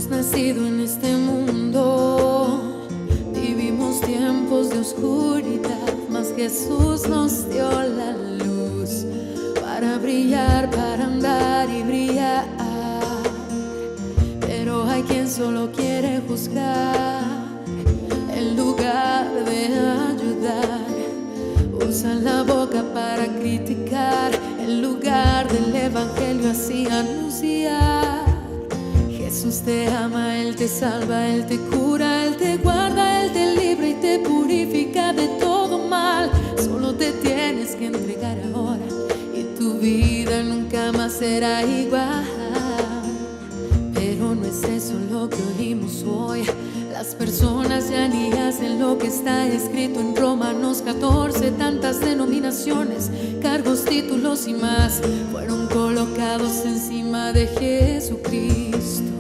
hemos nacido en este mundo, vivimos tiempos de oscuridad, mas Jesús nos dio la luz para brillar, para andar y brillar. Pero hay quien solo quiere juzgar en lugar de ayudar. Usan la boca para criticar en lugar del evangelio así anunciar. Jesús te ama, Él te salva, Él te cura, Él te guarda, Él te libra y te purifica de todo mal. Solo te tienes que entregar ahora y tu vida nunca más será igual. Pero no es eso lo que oímos hoy. Las personas ya ni hacen lo que está escrito en Romanos 14. Tantas denominaciones, cargos, títulos y más fueron colocados encima de Jesucristo.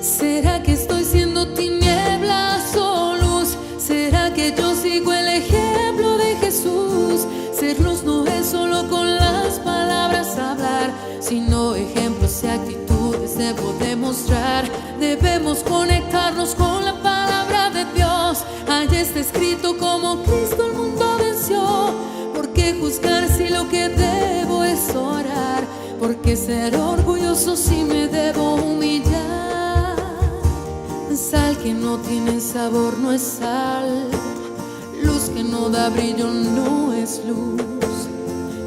¿Será que estoy siendo tinieblas o luz? ¿Será que yo sigo el ejemplo de Jesús? Ser luz no es solo con las palabras hablar, sino ejemplos y actitudes debo demostrar. Debemos conectarnos con la palabra de Dios. Allá está escrito como Cristo el mundo venció. ¿Por qué juzgar si lo que debo es orar? ¿Por qué ser orgulloso si me debo humillar? Sal que no tiene sabor no es sal, luz que no da brillo no es luz.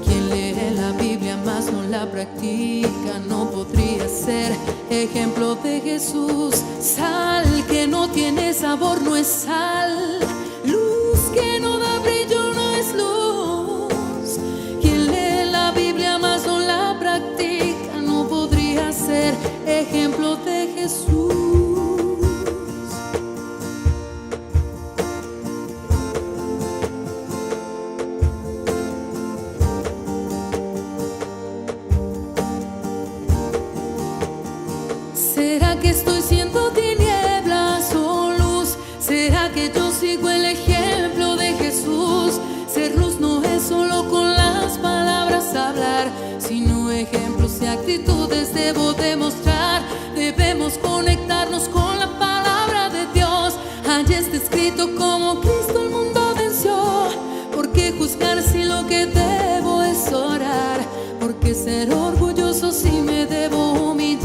Quien lee la Biblia más no la practica no podría ser ejemplo de Jesús. Sal que no tiene sabor no es sal, luz que no da brillo no es luz. Quien lee la Biblia más no la practica no podría ser ejemplo de Jesús. ¿Será que estoy siendo tinieblas o luz? ¿Será que yo sigo el ejemplo de Jesús? Ser luz no es solo con las palabras hablar, sino ejemplos y actitudes debo demostrar. Debemos conectarnos con la palabra de Dios. Allí está escrito como Cristo el mundo venció. ¿Por qué juzgar si lo que debo es orar? ¿Por qué ser orgulloso si me debo humillar?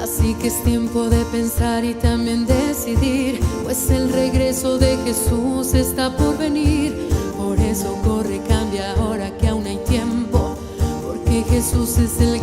Así que es tiempo de pensar y también decidir, pues el regreso de Jesús está por venir. Por eso corre, cambia ahora que aún hay tiempo, porque Jesús es el